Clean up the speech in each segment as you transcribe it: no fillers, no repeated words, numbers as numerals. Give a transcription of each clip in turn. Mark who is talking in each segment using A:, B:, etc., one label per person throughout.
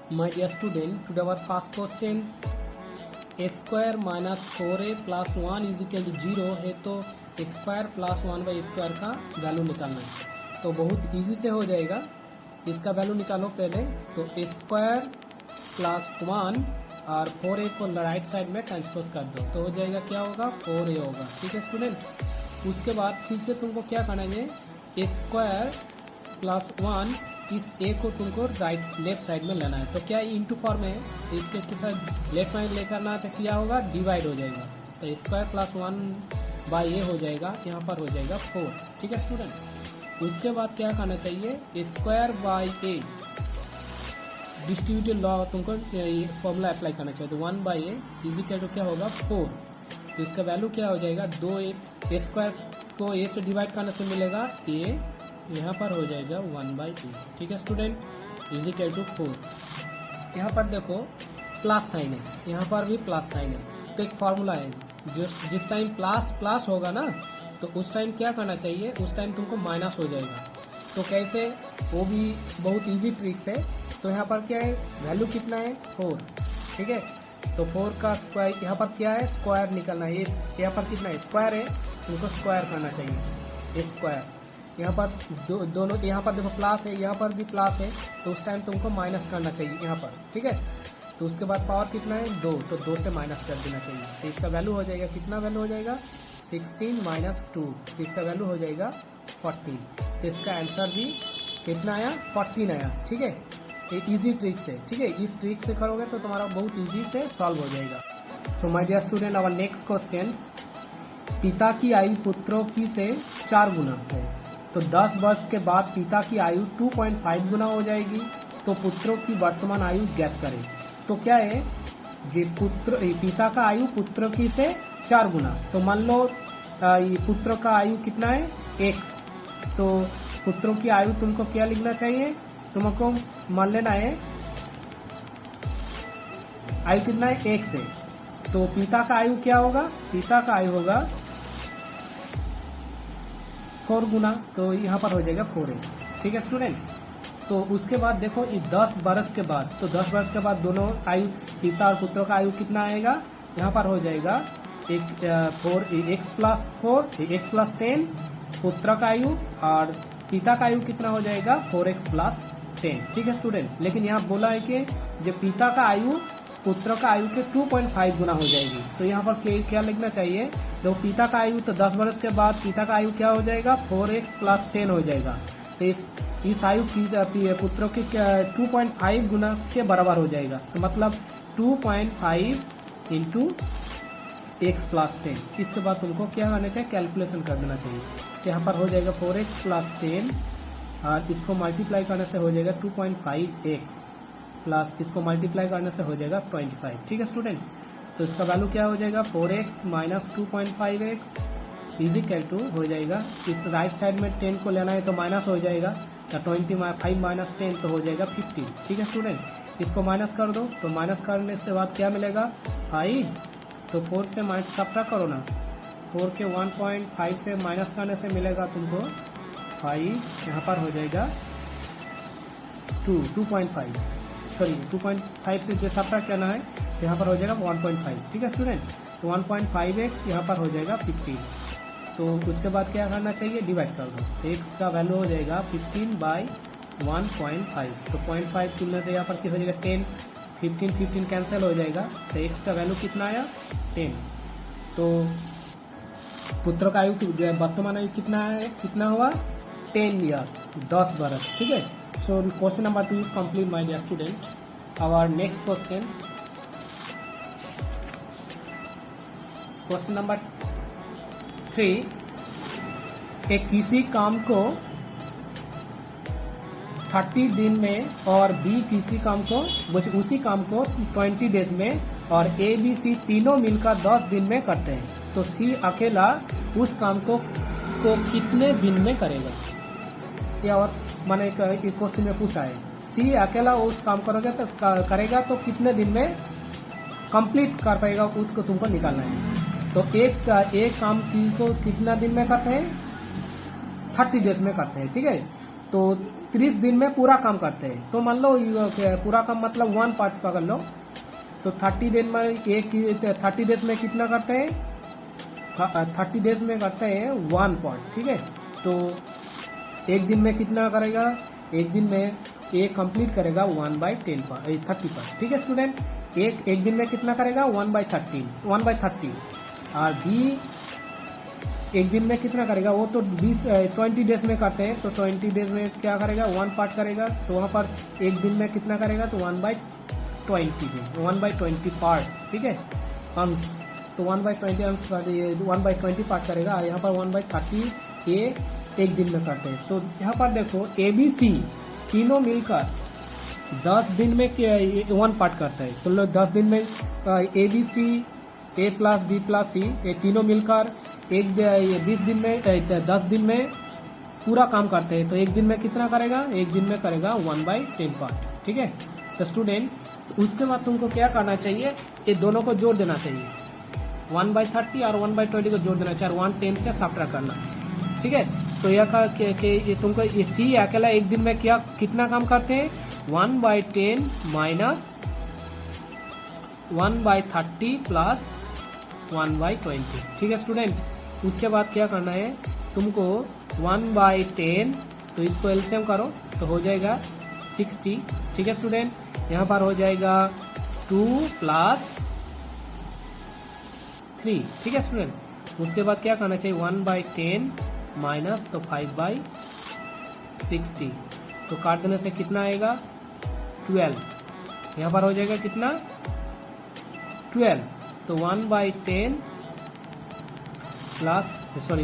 A: My dear student, today our first question, a square minus 4a plus 1 is equal to 0 है तो square plus 1 by square का value निकालना है। तो बहुत इजी से हो जाएगा। इसका वैल्यू निकालो पहले। तो स्क्वायर प्लस 1 और 4a को राइट साइड में ट्रांसपोज कर दो तो हो जाएगा, क्या होगा, 4a होगा। ठीक है स्टूडेंट। उसके बाद फिर से तुमको क्या करना है, स्क्वायर प्लस 1 इस ए को तुमको लेफ्ट साइड में लेना है। तो क्या इंटू फॉर्म है, तो इसके साथ लेफ्ट में लेकर ना तो क्या होगा, डिवाइड हो जाएगा। तो स्क्वायर प्लस 1 बाई ए हो जाएगा, यहाँ पर हो जाएगा 4। ठीक है स्टूडेंट। उसके बाद क्या करना चाहिए, square by A distributive law तुमको फॉर्मूला अप्लाई करना चाहिए। तो 1 by A is equal to क्या होगा, 4। तो इसका वैल्यू क्या हो जाएगा, 2a स्क्वायर को ए से डिवाइड करने से मिलेगा ए, यहाँ पर हो जाएगा 1 बाई ए। ठीक है स्टूडेंट, इज इक्वल टू 4। यहाँ पर देखो प्लस साइन है, यहाँ पर भी प्लस साइन है। तो एक फार्मूला है, जो जिस टाइम प्लस प्लस होगा ना तो उस टाइम क्या करना चाहिए, उस टाइम तुमको माइनस हो जाएगा। तो कैसे, वो भी बहुत इजी ट्रिक्स है। तो यहाँ पर क्या है, वैल्यू कितना है, 4। ठीक है। तो 4 का स्क्वायर, यहाँ पर क्या है, स्क्वायर निकलना है। यहाँ पर कितना है, स्क्वायर है, तुमको स्क्वायर करना चाहिए, स्क्वायर। यहाँ पर दोनों, यहाँ पर देखो प्लस है, यहाँ पर भी प्लस है, तो उस टाइम तुमको माइनस करना चाहिए यहाँ पर। ठीक है। तो उसके बाद पावर कितना है, 2, तो 2 से माइनस कर देना चाहिए। तो इसका वैल्यू हो जाएगा, कितना वैल्यू हो जाएगा, 16 माइनस 2। तो इसका वैल्यू हो जाएगा 14। तो इसका आंसर भी कितना आया, 14 आया। ठीक है। ये इजी ट्रिक से, ठीक है, इस ट्रिक से करोगे तो तुम्हारा बहुत इजी से सॉल्व हो जाएगा। So my dear student, our next question, पिता की आयु पुत्रों की से 4 गुना है। तो 10 वर्ष के बाद पिता की आयु 2.5 गुना हो जाएगी। तो पुत्रों की वर्तमान आयु ज्ञात करें। तो क्या है, जे पिता का आयु पुत्रों की से 4 गुना। तो मान लो पुत्रों का आयु कितना है, x। तो पुत्रों की आयु तुमको क्या लिखना चाहिए, तुमको मान लेना है आयु कितना है, x है। तो पिता का आयु क्या होगा, पिता का आयु होगा 4 गुना। तो यहाँ पर हो जाएगा 4x। ठीक है स्टूडेंट। तो उसके बाद देखो, ये 10 वर्ष के बाद, तो 10 वर्ष के बाद दोनों आयु, पिता और पुत्रों का आयु कितना आएगा, यहाँ पर हो जाएगा x प्लस 4, x प्लस 10 पुत्र का आयु, और पिता का आयु कितना हो जाएगा, 4x प्लस 10। ठीक है स्टूडेंट। लेकिन यहाँ बोला है कि जब पिता का आयु पुत्र का आयु के 2.5 गुना हो जाएगी। तो यहाँ पर क्या लिखना चाहिए, तो पिता का आयु, तो 10 वर्ष के बाद पिता का आयु क्या हो जाएगा, 4x प्लस 10 हो जाएगा। तो इस आयु की पुत्रों की 2.5 गुना के बराबर हो जाएगा। तो मतलब 2.5 इंटू x प्लस 10। इसके बाद तुमको क्या करना चाहिए, कैलकुलेशन कर देना चाहिए। तो यहाँ पर हो जाएगा 4x प्लस 10, और इसको मल्टीप्लाई करने से हो जाएगा 2.5x, प्लस इसको मल्टीप्लाई करने से हो जाएगा 25। ठीक है स्टूडेंट। तो इसका वैल्यू क्या हो जाएगा, 4x minus 2.5x is equal to हो जाएगा, इस राइट साइड में 10 को लेना है तो माइनस हो जाएगा, तो 25 माइनस 10 तो हो जाएगा 15। ठीक है स्टूडेंट। इसको माइनस कर दो, तो माइनस करने से बाद क्या मिलेगा, 5। तो 4 से माइनस सब्ट्रैक्ट करो ना, 4 के 1.5 से माइनस करने से मिलेगा तुमको 5। यहाँ पर हो जाएगा 2.5, सॉरी 2.5 से जो सब्ट्रैक्ट करना है, तो यहाँ पर हो जाएगा 1.5। ठीक है स्टूडेंट। तो 1.5x यहाँ पर हो जाएगा 15। तो उसके बाद क्या करना चाहिए, डिवाइड कर दो। तो x का वैल्यू हो जाएगा 15 बाई 1.5। तो 0.5 तुलने से यहाँ पर क्या हो जाएगा 10, 15 कैंसिल हो जाएगा। तो x का वैल्यू कितना आया, 10। तो पुत्र का आयु, वर्तमान आयु कितना है, कितना हुआ, 10 ईयर्स, 10 वर्ष। ठीक है। So question number 2 is complete my dear student. Our next question number 3, किसी काम को 30 दिन में और B किसी काम को, उसी काम को 20 डेज में, और A B C तीनों मिलकर 10 दिन में करते हैं। तो C अकेला उस काम को कितने दिन में करेगा। या और मैंने एक क्वेश्चन में पूछा है, C अकेला उस काम करेगा तो कितने दिन में कंप्लीट कर पाएगा, उसको तुमको निकालना है। तो एक काम को कितना दिन में करते हैं, 30 डेज में करते हैं। ठीक है। तो 30 दिन में पूरा काम करते हैं। तो मान लो पूरा काम मतलब 1 पार्ट पकड़ लो, तो 30 दिन में 30 डेज में कितना करते हैं, 30 डेज में करते हैं 1 पार्ट, ठीक है। तो एक दिन में कितना करेगा, एक दिन में ए कंप्लीट करेगा 1/10 30 पार्ट, ठीक है स्टूडेंट। एक दिन में कितना करेगा 1/30, और बी एक दिन में कितना करेगा, वो तो 20 डेज में करते हैं, तो 20 डेज में क्या करेगा 1 पार्ट करेगा, तो वहां पर एक दिन में कितना करेगा, तो 1/20 पार्ट, ठीक है अंश। तो 1/20 अंश कर दिए, 1/20 पार्ट करेगा, और यहाँ पर 1/30 ए एक दिन में करते हैं। तो यहाँ पर देखो ABC तीनों मिलकर 10 दिन में 1 पार्ट करता है। तो लोग 10 दिन में ABC A plus B plus C ये तीनों मिलकर 20 दिन में 10 दिन में पूरा काम करते हैं। तो एक दिन में कितना करेगा, एक दिन में करेगा 1/10 पार्ट, ठीक है। तो स्टूडेंट उसके बाद तुमको क्या करना चाहिए, ये दोनों को जोड़ देना चाहिए, 1/30 और 1/20 को जोड़ देना चाहिए, 110 से सब्ट्रैक्ट करना, ठीक है। तो यह तुमको ये C अकेला एक दिन में कितना काम करते हैं, 1/10 माइनस 1/30 प्लस 1/20, ठीक है स्टूडेंट। उसके बाद क्या करना है तुमको, 1/10 तो इसको एलसीएम करो तो हो जाएगा 60, ठीक है स्टूडेंट। यहाँ पर हो जाएगा 2 + 3, ठीक है स्टूडेंट। उसके बाद क्या करना चाहिए, 1/10 माइनस तो 5/60, तो काट देने से कितना आएगा 12, यहाँ पर हो जाएगा कितना 12, तो 1/10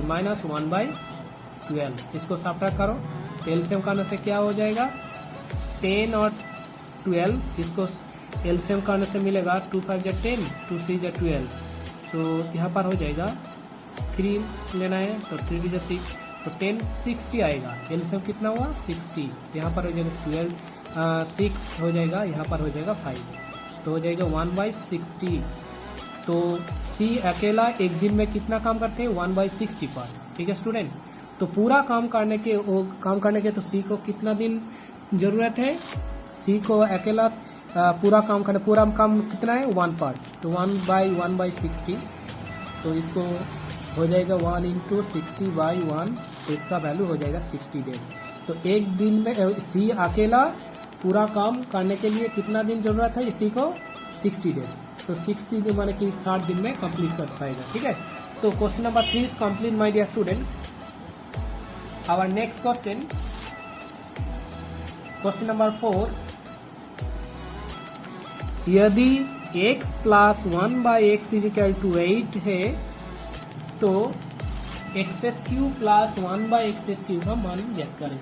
A: माइनस 1/12, इसको सब्ट्रैक्ट करो, तो एलसीएम करने से क्या हो जाएगा 10 और 12, इसको एलसीएम करने से मिलेगा 2 5 = 10, 2 6 = 12, तो यहाँ पर हो जाएगा 3 लेना है, तो 3 × 6, तो 10 60 आएगा, एलसीएम कितना हुआ 60, यहाँ पर हो जाएगा 12 6 हो जाएगा, यहाँ पर हो जाएगा 5, तो हो जाएगा 1/60। तो C अकेला एक दिन में कितना काम करते हैं 1/60 पार्ट, ठीक है स्टूडेंट। तो पूरा काम करने के तो C को कितना दिन जरूरत है, C को अकेला पूरा काम कितना है 1 पार्ट, तो 1/60, तो इसको हो जाएगा 1 × 60/1, तो इसका वैल्यू हो जाएगा 60 डेज। तो एक दिन में C अकेला पूरा काम करने के लिए कितना दिन जरूरत है इसी को 60 डेज, तो 60 दिन माने कि 60 दिन में कंप्लीट कर पाएगा, ठीक है। तो question number 3 is complete my dear student. Our next question number 4, यदि x + 1/x = 8 है तो x³ + 1/x³ का मान ज्ञात करें।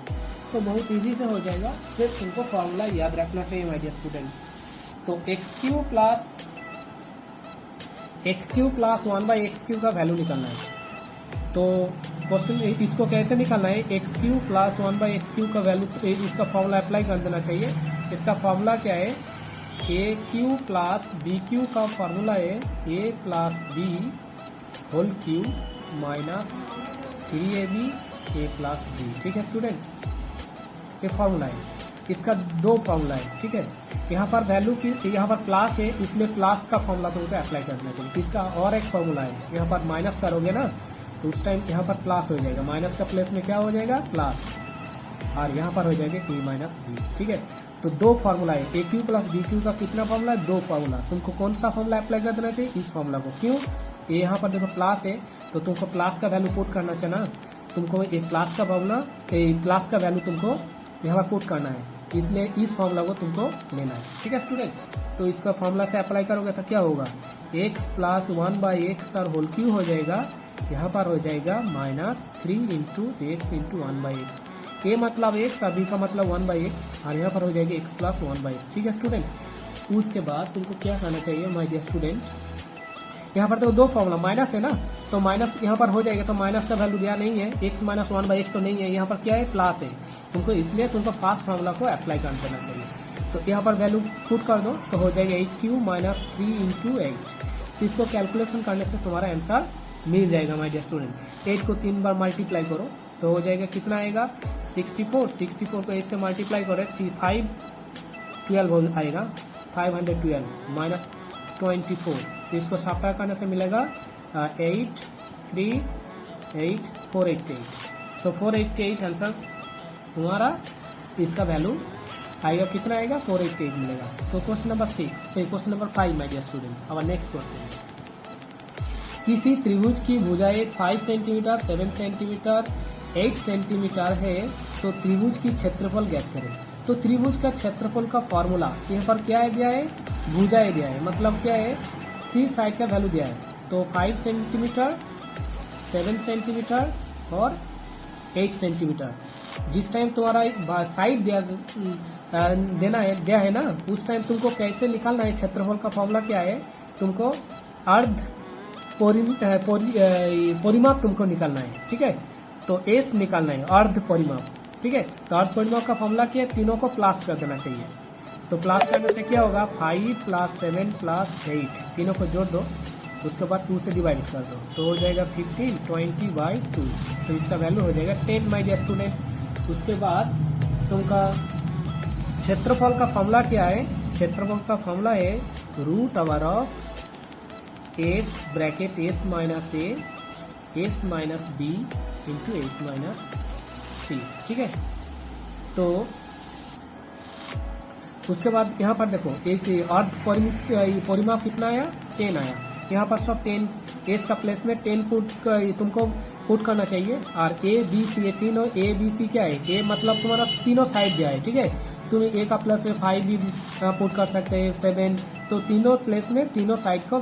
A: तो बहुत इजी से हो जाएगा, सिर्फ तुमको फॉर्मूला याद रखना चाहिए माय डियर स्टूडेंट। तो x³ + 1/x³ का वैल्यू निकालना है। तो क्वेश्चन इसको कैसे निकालना है, x³ + 1/x³ का वैल्यू, इसका फॉर्मूला अप्लाई कर देना चाहिए। इसका फॉर्मूला क्या है, a³ + b³ का फॉर्मूला है a + b whole cube minus 3ab a + b, ठीक है स्टूडेंट। ये फॉर्मूला है, इसका 2 फॉर्मूला है, ठीक है। यहाँ पर वैल्यू की यहाँ पर प्लस है, इसलिए प्लस का फॉर्मूला तुमको अप्लाई करना चाहिए। इसका और एक फॉर्मूला है, यहाँ पर माइनस करोगे ना तो उस टाइम यहाँ पर प्लस हो जाएगा, माइनस का प्लेस में क्या हो जाएगा प्लस, और यहाँ पर हो जाएगा a - b, ठीक है। तो 2 फॉर्मूला है, a³ + b³ का कितना फॉर्मूला है 2 फॉर्मूला। तुमको कौन सा फॉर्मूला अप्लाई कर देना चाहिए, इस फॉर्मूला को। क्यों, ये यहाँ पर देखो प्लस है तो तुमको प्लस का वैल्यू पुट करना चाहिए ना, तुमको ये प्लस का फॉर्मूला प्लस का वैल्यू तुमको यहाँ पर पुट करना है, इसलिए इस फॉर्मूला को तुमको लेना है, ठीक है स्टूडेंट। तो इसका फॉर्मूला से अप्लाई करोगे तो क्या होगा, x + 1/x का होल क्यूब हो जाएगा, यहाँ पर हो जाएगा -3 × x × 1/x, a मतलब x, अभी का मतलब 1/x, और यहाँ पर हो जाएगा x + 1/x, ठीक है स्टूडेंट। उसके बाद तुमको क्या करना चाहिए माय डियर स्टूडेंट, यहाँ पर तो 2 फॉर्मूला माइनस है ना, तो माइनस यहाँ पर हो जाएगा, तो माइनस का वैल्यू दिया नहीं है, x - 1/x तो नहीं है, यहाँ पर क्या है प्लस है तुमको, इसलिए तुमको फर्स्ट फॉर्मूला को अप्लाई कर देना चाहिए। तो यहाँ पर वैल्यू पुट कर दो तो हो जाएगा 8³ - 3 × 8, इसको कैलकुलेशन करने से तुम्हारा आंसर मिल जाएगा माय डियर स्टूडेंट। 8 को 3 बार मल्टीप्लाई करो तो हो जाएगा कितना आएगा 64 को 8 से मल्टीप्लाई करें 512 आएगा 512 माइनस 24, तो इसको सब्ट्रैक्ट करने से मिलेगा 838488। सो 488 आंसर तुम्हारा इसका वैल्यू आएगा, कितना आएगा 488 मिलेगा। तो question number 5 my dear student, our next question. किसी त्रिभुज की भुजाएं 5 सेंटीमीटर 7 सेंटीमीटर 8 सेंटीमीटर है, तो त्रिभुज की क्षेत्रफल ज्ञात करें। तो त्रिभुज का क्षेत्रफल का फॉर्मूला यहाँ पर क्या है दिया है, भुजाएं दिया है, मतलब क्या है 3 साइड का वैल्यू दिया है। तो 5 सेंटीमीटर 7 सेंटीमीटर और 8 सेंटीमीटर। जिस टाइम तुम्हारा साइड देना है दिया है ना, उस टाइम तुमको कैसे निकालना है क्षेत्रफल का फॉर्मूला क्या है, तुमको अर्ध परिमाप तुमको निकालना है, ठीक है। तो एस निकालना है अर्ध परिमाप, ठीक है। तो अर्ध परिमाप का फॉर्मूला क्या है, तीनों को प्लस कर देना चाहिए। तो प्लस करने से क्या होगा 5 + 7 + 8, तीनों को जोड़ दो, उसके बाद 2 से डिवाइड कर दो, तो हो जाएगा 15 20/2। तो इसका वैल्यू हो जाएगा 10 माय डियर स्टूडेंट। उसके बाद तुमका क्षेत्रफल का फॉर्मूला क्या है, क्षेत्रफल का फॉर्मूला है √/(s) bracket s minus a s minus b into s minus c, ठीक है। तो उसके बाद यहाँ पर देखो एक अर्ध परिमाप कितना आया 10 आया, यहाँ पर सब 10 एस का प्लेस में 10 तुमको पुट करना चाहिए। और ए बी सी, ये तीनों ए बी सी क्या है, ए मतलब तुम्हारा तीनों साइड दिया है, ठीक है। तुम ए का प्लस में 5 भी पुट कर सकते हैं 7, तो तीनों प्लेस में तीनों साइड का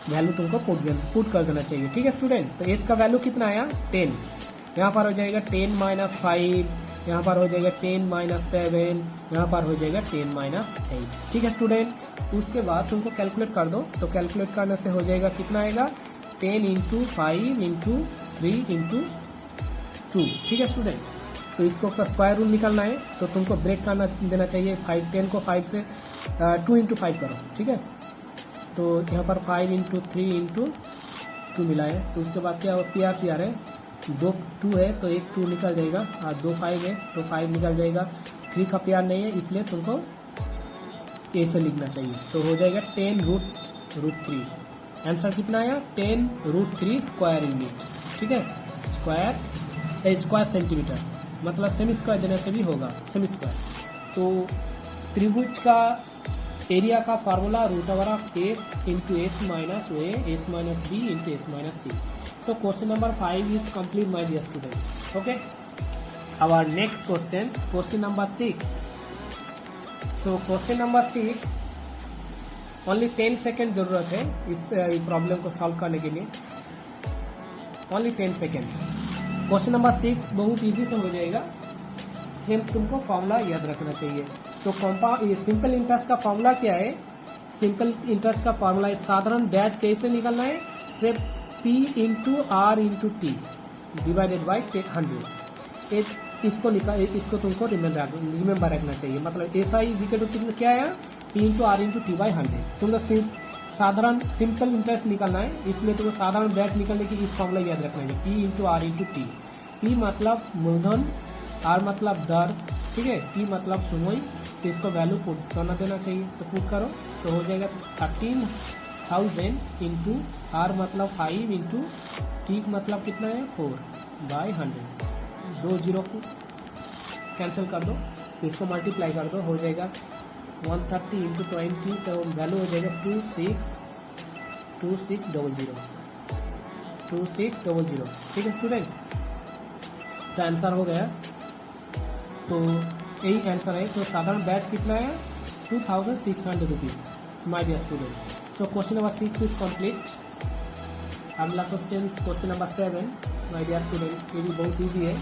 A: वैल्यू तुमको पुट कर देना चाहिए, ठीक है स्टूडेंट। तो एस का वैल्यू कितना आया 10, यहाँ पर हो जाएगा 10 - 5, यहाँ पर हो जाएगा 10 - 7, यहाँ पर हो जाएगा 10 - 8, ठीक है स्टूडेंट। उसके बाद तुमको कैलकुलेट कर दो, तो कैलकुलेट करने से हो जाएगा कितना आएगा 10 × 5 × 3 × 2, ठीक है स्टूडेंट। तो इसको स्क्वायर रूट निकालना है, तो तुमको ब्रेक करना देना चाहिए 10 को 5 से 2 × 5 करो, ठीक है। तो यहाँ पर 5 × 3 × 2 मिला है, तो उसके बाद क्या PR है, 2 2 है तो एक 2 निकल जाएगा, और 2 5 है तो 5 निकल जाएगा। 3 का PR नहीं है, इसलिए तुमको ए से लिखना चाहिए। तो हो जाएगा 10√3। आंसर कितना आया 10√3 स्क्वायर यूनिट, ठीक है। स्क्वायर सेंटीमीटर, मतलब सेमी स्क्वायर देने से भी होगा सेमी स्क्वायर। तो त्रिभुज का एरिया का formula √s × s minus a s minus b × s minus c। तो question number 5 is complete my dear student, okay. Our next question number 6। So question number 6 only 10 second जरूरत है इस problem को solve करने के लिए, only 10 second. Question number 6 बहुत easy से हो जाएगा, सिर्फ तुमको फॉर्मूला याद रखना चाहिए। तो सिंपल इंटरेस्ट का फॉर्मूला क्या है, सिंपल इंटरेस्ट का फॉर्मूला साधारण ब्याज कैसे निकालना है, सिर्फ P × R × T divided by 100। इसको तुमको रिमेंबर रखना चाहिए, मतलब SI कितना क्या है P × R × T / 100। तुमको सिर्फ साधारण सिंपल इंटरेस्ट निकालना है, इसलिए तुमको साधारण ब्याज निकालने की इस फॉर्मूला याद रखना है P × R × T। P मतलब मूलधन, R मतलब दर, ठीक है, T मतलब समय। तो इसको वैल्यू पुट करना देना चाहिए, तो पुट करो, तो हो जाएगा 13,000 × R मतलब 5 × T मतलब कितना है 4/100। 2 0 को कैंसिल कर दो, तो इसको मल्टीप्लाई कर दो, हो जाएगा 130 × 20, तो वैल्यू हो जाएगा 2600, ठीक है स्टूडेंट। तो आंसर हो गया, तो यही आंसर है। तो साधारण बैच कितना है 2600 rupees my dear student. So question number 6 is complete. अगला question number 7 my dear student, ये भी बहुत इजी है,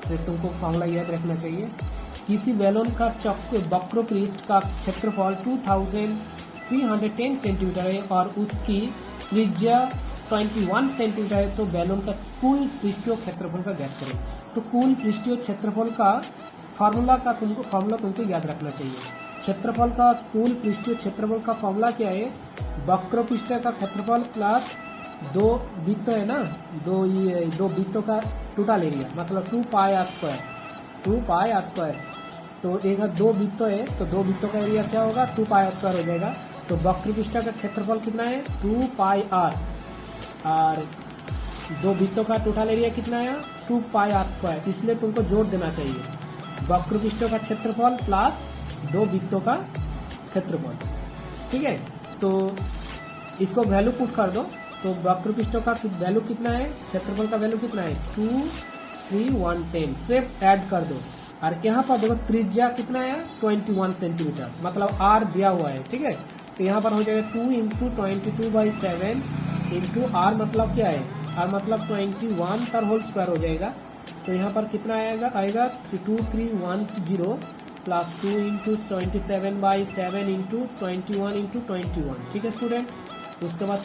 A: सिर्फ तुमको फॉर्मूला याद रखना चाहिए। किसी बैलून का वक्र पृष्ठ का क्षेत्रफल 2310 सेंटीमीटर है और उसकी त्रिज्या 21 सेंटीमीटर है, तो बैलून का कुल पृष्ठीय क्षेत्रफल का ज्ञात करें। तो कुल पृष्ठीय क्षेत्रफल का फॉर्मूला तुमको याद रखना चाहिए। क्षेत्रफल का कुल पृष्ठीय क्षेत्रफल का फॉर्मूला क्या है, वक्र पृष्ठ का क्षेत्रफल प्लस दो वृत्त है ना, दो वृत्तों का टोटल एरिया मतलब 2 पाई आर स्क्वायर। तो एक दो वृत्तों है तो दो वृत्तों का एरिया क्या होगा 2 पाई आर स्क्वायर हो जाएगा। तो वक्रपृष्ठ का क्षेत्रफल कितना है 2 पाई आर और दो वृत्तों का टोटल एरिया कितना है 2 पाई आर स्क्वायर। इसलिए तुमको जोड़ देना चाहिए वक्रपृष्ठों का क्षेत्रफल प्लस दो वृत्तों का क्षेत्रफल। ठीक है, तो इसको वैल्यू पुट कर दो। तो वक्रपृष्ठों का वैल्यू कितना है, क्षेत्रफल का वैल्यू कितना है 2 3 1 10, सिर्फ ऐड कर दो। और यहाँ पर देखो त्रिज्या कितना है 21 सेंटीमीटर मतलब आर दिया हुआ है। ठीक है, तो यहाँ पर हो जाएगा 2 इंटू 22/7 इंटू आर मतलब क्या है, आर मतलब 21 का होल स्क्वायर हो जाएगा। तो यहाँ पर कितना आएगा 2310 प्लस 2 इंटू 27/7 इंटू 21 इंटू 21। ठीक है स्टूडेंट, उसके बाद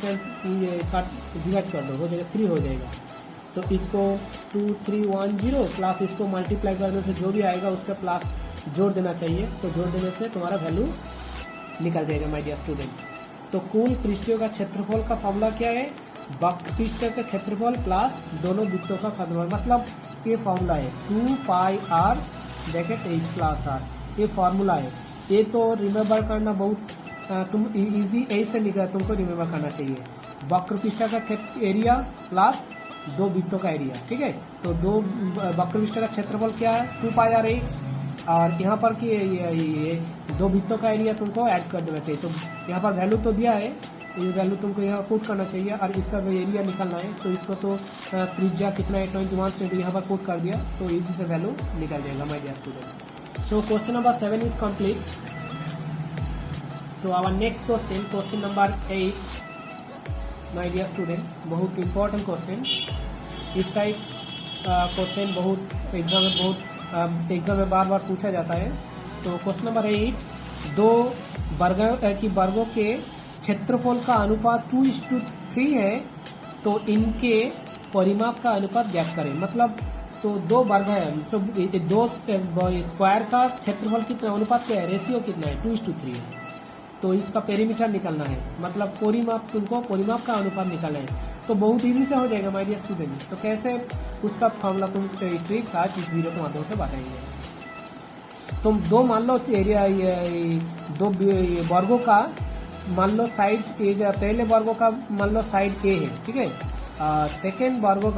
A: डिवाइड कर दो, हो जाएगा 3 हो जाएगा। तो इसको 2310 प्लस इसको मल्टीप्लाई करने से जो भी आएगा उसका प्लस जोड़ देना चाहिए। तो जोड़ देने से तुम्हारा वैल्यू निकल जाएगा माय डियर स्टूडेंट। तो कुल पृष्ठों का क्षेत्रफल का फॉर्मूला क्या है, वक्रपृष्ठ का क्षेत्रफल प्लस दोनों वृत्तों का क्षेत्रफल मतलब ये फॉर्मूला है 2 pi r bracket h plus r, ये फॉर्मूला है। ये तो रिमेम्बर करना बहुत तुम इजी ऐसे निकला, तुमको रिमेम्बर करना चाहिए वक्रपृष्ठ का एरिया प्लस दो वृत्तों का एरिया। ठीक है, तो दो वक्रपृष्ठ का क्षेत्रफल क्या है 2 पाई आर एच और यहाँ पर कि ये दो वृत्तों का एरिया तुमको ऐड कर देना चाहिए। तो यहाँ पर वैल्यू तो दिया है, ये वैल्यू तुमको यहाँ पुट करना चाहिए और इसका एरिया निकालना है। तो इसको तो त्रिज्या कितना है 21 से यहाँ पर पुट कर दिया तो इसी से वैल्यू निकल जाएगा my dear student. So question number 7 is complete. So our next question number 8 my dear student, बहुत इंपॉर्टेंट क्वेश्चन। इस टाइप क्वेश्चन बहुत एग्जाम में बार बार पूछा जाता है। तो क्वेश्चन नंबर 8, दो वर्गों के क्षेत्रफल का अनुपात 2:3 है तो इनके परिमाप का अनुपात ज्ञात करें। मतलब तो दो वर्ग है, सब दो स्क्वायर का क्षेत्रफल कितना अनुपात क्या है, रेशियो कितना है 2:3 है। तो इसका पेरीमीटर निकालना है मतलब तुमको परिमाप का अनुपात निकालना है। तो बहुत इजी से हो जाएगा माय डियर स्टूडेंट। तो कैसे उसका फॉर्मूला तुम ट्रिक्स आज इस वीडियो के माध्यम से बताएंगे। तुम दो मान लो एरिया दो वर्गों का मान लो साइड पहले वर्गों का मान लो साइड ए है। ठीक है, सेकेंड वर्गों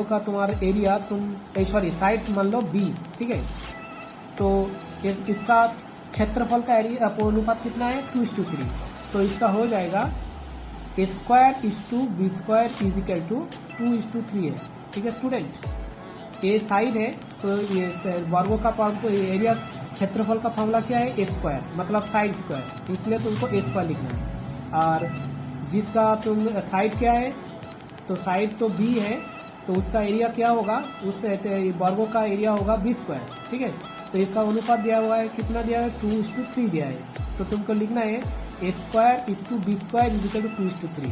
A: का तुम्हारा एरिया साइड मान लो बी। ठीक है, तो इसका क्षेत्रफल का एरिया अनुपात कितना है 2:3। तो इसका हो जाएगा A²:B² = 2:3 है। ठीक है स्टूडेंट, ए साइड है तो ये वर्गों का एरिया क्षेत्रफल का फॉर्मूला क्या है A² मतलब साइड स्क्वायर, इसलिए तुमको A² लिखना है। और जिसका तुम साइड क्या है तो साइड तो B है तो उसका एरिया क्या होगा, उस वर्गों का एरिया होगा B²। ठीक है, तो इसका अनुपात दिया हुआ है, कितना दिया है 2:3 दिया है। तो तुमको लिखना है A²:B² = 2:3।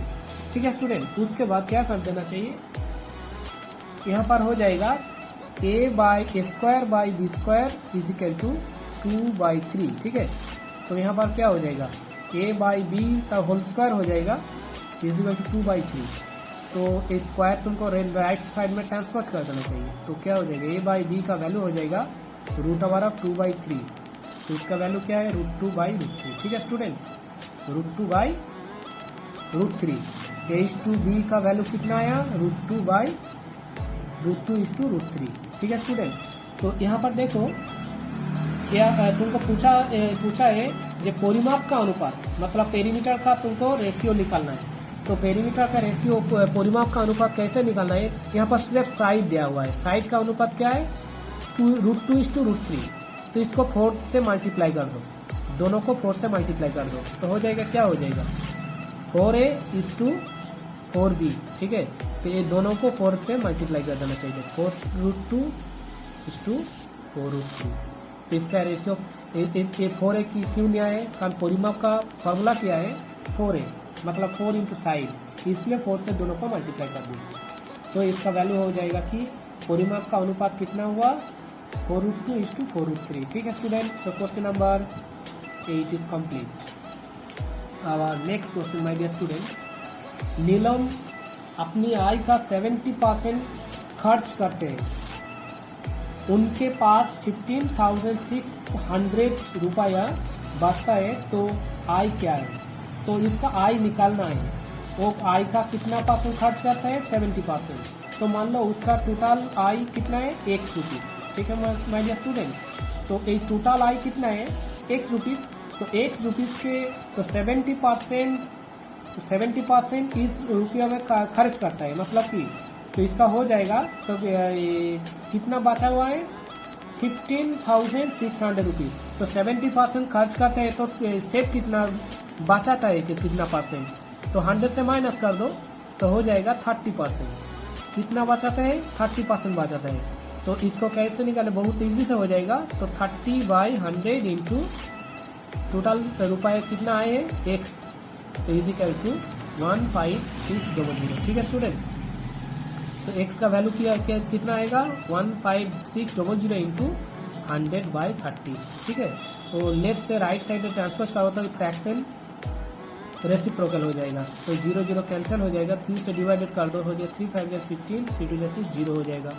A: ठीक है स्टूडेंट, उसके बाद क्या कर देना चाहिए, यहाँ पर हो जाएगा A/A² = 2/3। ठीक है, तो यहाँ पर क्या हो जाएगा A/B का होल स्क्वायर हो जाएगा = 2/3। तो स्क्वायर तुमको राइट साइड में ट्रांसफर कर देना चाहिए। तो क्या हो जाएगा A/B का वैल्यू हो जाएगा √2/3। तो इसका वैल्यू क्या है √2/3। ठीक है स्टूडेंट, √2/3। A/B का वैल्यू कितना आया √2/3। ठीक है स्टूडेंट, तो यहाँ पर देखो क्या तुमको पूछा है जो परिमाप का अनुपात मतलब पेरीमीटर का तुमको रेशियो निकालना है। तो पेरीमीटर का रेशियो परिमाप का अनुपात कैसे निकालना है, यहाँ पर सिर्फ साइड दिया हुआ है। साइड का अनुपात क्या है √2/3। तो इसको 4 से मल्टीप्लाई कर दो, दोनों को 4 से मल्टीप्लाई कर दो तो हो जाएगा क्या हो जाएगा 4A/4B। ठीक है, तो ये दोनों को 4 से मल्टीप्लाई कर देना चाहिए 4√2/4√3। तो इसका रेशियो 4A क्यों लिया है, कारण परिमाप का फॉर्मूला क्या है 4A मतलब 4 इंटू साइड, इसलिए 4 से दोनों को मल्टीप्लाई कर दिया। तो इसका वैल्यू हो जाएगा कि परिमाप का अनुपात कितना हुआ 4√2/4√3। ठीक है student, so question number 8 is complete. Our next question my dear student, Neelam अपनी आय का 70% खर्च करते हैं, उनके पास 15,600 रुपया बचता है, तो आय क्या है? तो इसका आय निकालना है। वो आय का कितना परसेंट खर्च करता है? 70%। तो मान लो उसका टोटल आय कितना है? ₹1। ठीक है माय डियर स्टूडेंट, तो ये टोटल आय कितना है? ₹1। तो ₹1 के तो 70% इस रुपये में खर्च करता है, मतलब कि तो इसका हो जाएगा। तो कितना बचा हुआ है? 15,600 रुपीज़। तो 70% खर्च करते हैं, तो सेव कितना बचाता है कि कितना परसेंट? तो 100 से माइनस कर दो तो हो जाएगा 30%। कितना बचाता है? 30% बचाता है। तो इसको कैसे निकाले? बहुत इजी से हो जाएगा। तो 30/100 इंटू टोटल रुपये कितना आए हैं? X, तो इज इक्वल टू 15600। ठीक है स्टूडेंट, तो x का वैल्यू कितना आएगा? 15600 इंटू 100/30। ठीक है, तो लेफ्ट से राइट साइड में ट्रांसफर करो तो फ्रैक्शन रेसिप्रोकल हो जाएगा। तो 0 0 कैंसिल हो जाएगा, 3 से डिवाइडेड कर दो, हो जाएगा 3 5 जा 15, 3 2 जैसे 0 हो जाएगा।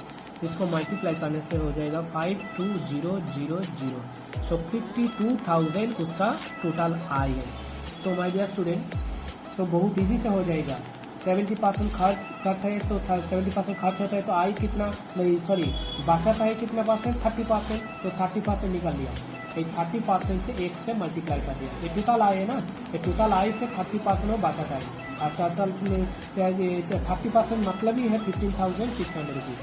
A: इसको मल्टीप्लाई करने से हो जाएगा 52000। सो 52,000 उसका टोटल आय है। तो माय डियर स्टूडेंट, सो बहुत इजी से हो जाएगा। 70% खर्च करते हैं, तो 70% खर्च होता है, तो आय कितना नहीं सॉरी बचाता है कितना परसेंट? 30%। तो 30% निकाल लिया, 30% से 1 से मल्टीप्लाई कर दिया। ये टोटल आय है ना, ये टोटल आय से 30% में बचाता है। और टोटल 30% मतलब ही है 15,600 रुपीज़।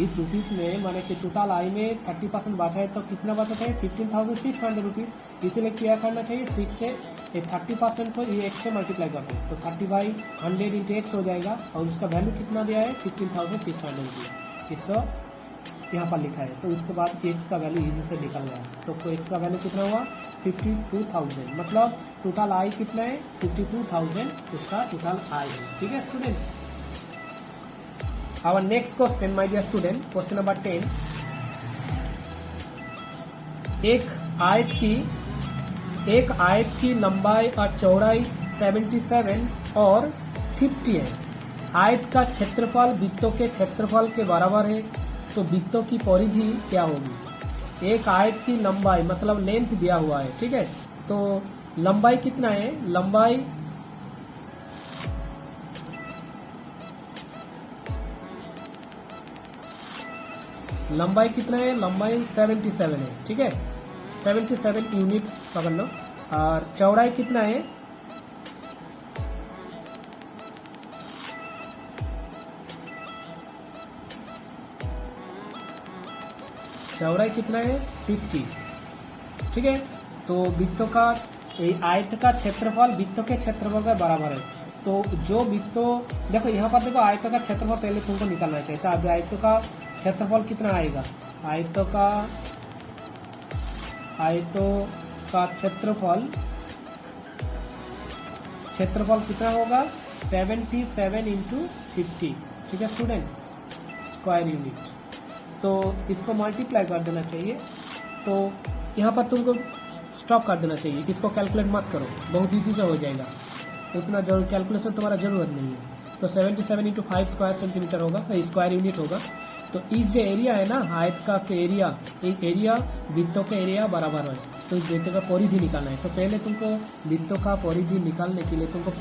A: इस रुपीज़ में माने कि टोटल आय में 30% बचा है, तो कितना बचाता है? 15,600 रुपीज़। इसीलिए क्या करना चाहिए? 6 से 30% को ये 1 से मल्टीप्लाई कर दो, तो 30/100 इंटू एक्स हो जाएगा। और उसका वैल्यू कितना दिया है? 15,600 रुपीज़। इसको यहाँ पर लिखा है। तो उसके बाद एक्स का वैल्यू इजी से निकल गया। तो एक्स का वैल्यू कितना हुआ? 52,000। मतलब टोटल आय कितना है? 52,000 उसका टोटल आय है। ठीक है student, our next question my dear student, question number 10। एक आयत की लंबाई और चौड़ाई 77 और 50 है। आयत का क्षेत्रफल वृत्तों के क्षेत्रफल के बराबर है, तो वृत्तों की परिधि क्या होगी? एक आयत की लंबाई मतलब लेंथ दिया हुआ है, ठीक है, तो लंबाई कितना है? लंबाई कितना है? लंबाई 77 है, ठीक है, 77 यूनिट पकड़ लो। और चौड़ाई कितना है? चौड़ाई कितना है? 50। ठीक है, तो वृत्तों का आयत का क्षेत्रफल वृत्तों के क्षेत्रफल का बराबर है। तो जो वृत्तों देखो यहाँ पर देखो, आयत का क्षेत्रफल पहले तुमको निकालना चाहिए था। अब आयत का क्षेत्रफल कितना आएगा? आयतों का क्षेत्रफल कितना होगा? 77 इंटू 50। ठीक है स्टूडेंट, स्क्वायर यूनिट। तो इसको मल्टीप्लाई कर देना चाहिए। तो यहाँ पर तुमको स्टॉप कर देना चाहिए, इसको कैलकुलेट मत करो, बहुत इजी से हो जाएगा, उतना कैलकुलेशन तुम्हारा जरूरत नहीं है। तो 77 इंटू 5 स्क्वायर सेंटीमीटर होगा, स्क्वायर यूनिट होगा। तो इस जो एरिया है ना आयत का एरिया, एक एरिया वृत्तों के एरिया बराबर है, तो इस वृत्त का परिधि निकालना है। तो पहले तुमको वृत्तों का परिधि निकालने के लिए तुमको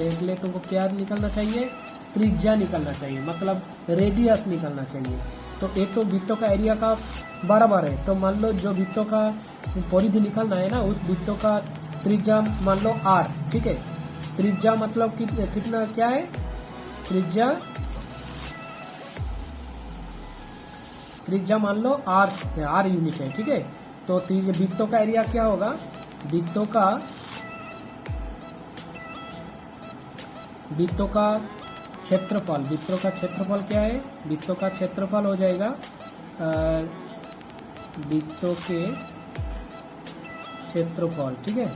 A: क्या निकालना चाहिए? त्रिज्या निकालना चाहिए, मतलब रेडियस निकालना चाहिए। तो एक तो वृत्तों का एरिया का बराबर है, तो मान लो जो वृत्तों का परिधि निकालना है ना, उस वृत्तों का त्रिज्या मान लो r, ठीक है, त्रिज्या मतलब कितना क्या है? त्रिज्या मान लो r यूनिट है, ठीक है। तो वृत्तों का एरिया क्या होगा? वृत्तों का क्षेत्रफल क्या है? वृत्तों का क्षेत्रफल हो जाएगा वृत्तों के क्षेत्रफल, ठीक है।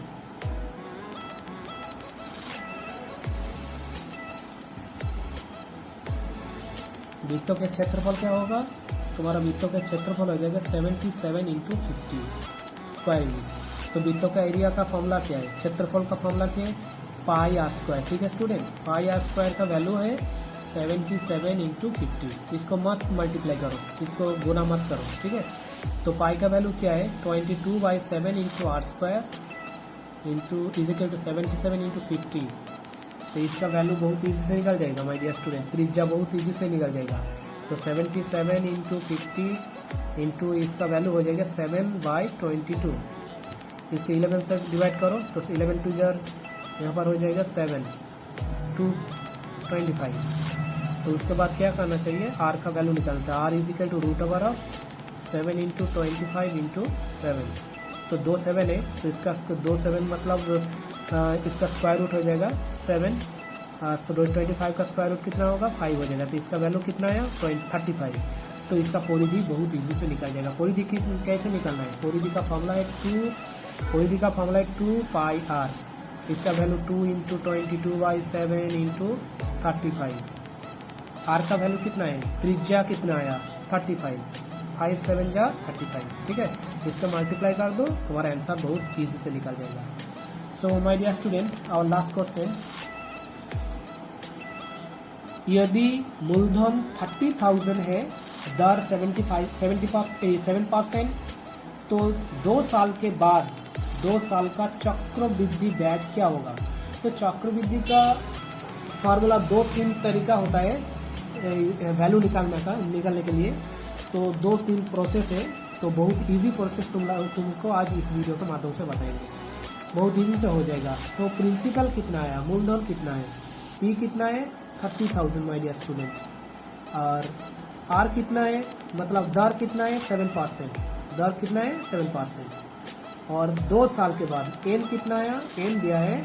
A: वृत्तों के क्षेत्रफल क्या होगा? तुम्हारा वृत्तों का क्षेत्रफल हो जाएगा 77 इंटू 50 स्क्वायर यूनिट। तो वृत्तों का एरिया का फॉर्मूला क्या है? क्षेत्रफल का फॉर्मूला क्या है? पाई आर स्क्वायर, ठीक है स्टूडेंट। पाई आर स्क्वायर का वैल्यू है 77 इंटू 50। इसको मत मल्टीप्लाई करो, इसको गुना मत करो, ठीक है। तो पाई का वैल्यू क्या है 22/7 into r square into is equal to 77 into 50। तो इसका वैल्यू बहुत ईजी से निकल जाएगा माय डियर स्टूडेंट, त्रिज्या बहुत ईजी से निकल जाएगा। तो 77 इंटू 50 इंटू इसका वैल्यू हो जाएगा 7/22। इसको 11 से डिवाइड करो तो 11 टू जार यहाँ पर हो जाएगा 7 2 25। तो उसके बाद क्या करना चाहिए, आर का वैल्यू निकालना है। R is equal to root over of 7 into 25 into 7। तो 2 7 है तो इसका 2 7 मतलब इसका स्क्वायर रूट हो जाएगा 7। तो 25 का स्क्वायर रूट कितना होगा 5 हो जाएगा। तो इसका वैल्यू कितना आया 35। तो इसका परिधि बहुत इजी से निकल जाएगा। परिधि कैसे निकलना है, परिधि का फॉर्मूला है 2 पाई आर। इसका वैल्यू 2 इंटू 22/7 इंटू 35। आर का वैल्यू कितना है, त्रिज्या कितना आया 35, 5 7 जा 35, ठीक है। इसका मल्टीप्लाई कर दो, तुम्हारा आंसर बहुत इजी से निकल जाएगा। So my dear student, our last question, यदि मूलधन 30,000 है, दर 7% तो 2 साल के बाद 2 साल का चक्रवृद्धि ब्याज क्या होगा। तो चक्रवृद्धि का फार्मूला 2-3 तरीका होता है वैल्यू निकालने के लिए। तो 2-3 प्रोसेस है। तो बहुत इजी प्रोसेस तुमको आज इस वीडियो के माध्यम से बताएंगे, बहुत इजी से हो जाएगा। तो प्रिंसिपल कितना आया, मूलधन कितना है, पी कितना है 30,000 माय डियर स्टूडेंट, और आर कितना है मतलब दर कितना है 7%, दर कितना है 7%, और 2 साल के बाद एन कितना आया, एन दिया है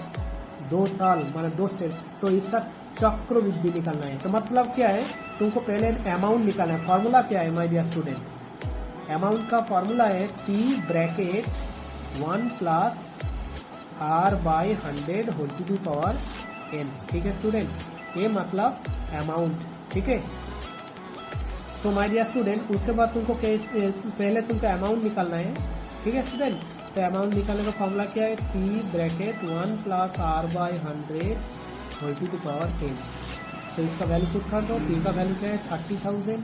A: 2 साल माने 2 स्टेप। तो इसका चक्रवृद्धि निकालना है। तो मतलब क्या है, तुमको पहले अमाउंट निकालना है। फॉर्मूला क्या है माय डियर स्टूडेंट, अमाउंट का फॉर्मूला है P bracket 1 plus R by 100 whole to the power n, ठीक है स्टूडेंट। ये मतलब अमाउंट, ठीक है। सो माय डियर स्टूडेंट, उसके बाद तुमको पहले तुमको अमाउंट निकालना है, ठीक है स्टूडेंट। तो अमाउंट निकालने का फॉर्मूला क्या है, P bracket 1 plus R by 100 whole to the power 10। तो इसका वैल्यू पुट कर दो। P का वैल्यू क्या है 30,000,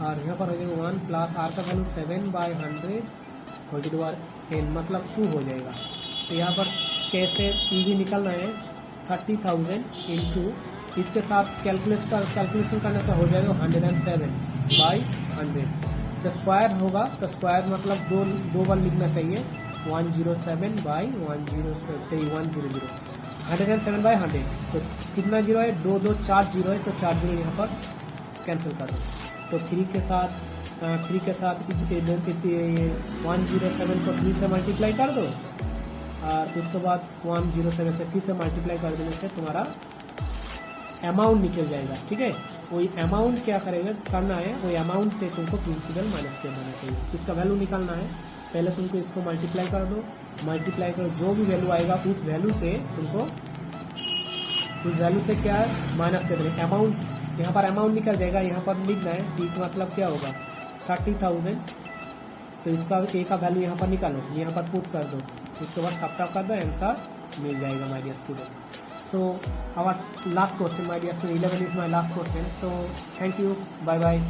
A: और यहाँ पर हो जाएगा 1 प्लस R का value 7/100 whole to the power 10 मतलब 2 हो जाएगा। तो यहाँ पर कैसे इजी निकलना है, 30,000 इंटू इसके साथ कैलकुलेशन करने से हो जाएगा 107/100। तो स्क्वायर होगा, तो स्क्वायर मतलब दो बार लिखना चाहिए 107/100 107/100। तो कितना जीरो है, 2 2 4 जीरो है, तो 4 जीरो यहाँ पर कैंसिल कर दो। तो 3 के साथ 107 को 3 से मल्टीप्लाई कर दो, और उसके बाद 107 से 3 से मल्टीप्लाई कर देने से तुम्हारा अमाउंट निकल जाएगा, ठीक है। वही अमाउंट क्या करना है, वही अमाउंट से तुमको प्रिंसिपल माइनस कर देना चाहिए। इसका वैल्यू निकालना है, पहले तुमको इसको मल्टीप्लाई कर दो, मल्टीप्लाई करो, जो भी वैल्यू आएगा उस वैल्यू से क्या है माइनस कर देना। अमाउंट यहाँ पर अमाउंट निकल जाएगा, यहाँ पर लिखना है टी का मतलब क्या होगा 30,000। तो इसका ए का वैल्यू यहाँ पर निकालो, यहाँ पर पुट कर दो, उसके बाद सब्ट्रैक्ट कर दो, आंसर मिल जाएगा my dear student. So our last question, my dear student, 11 is my last question. So thank you, bye bye.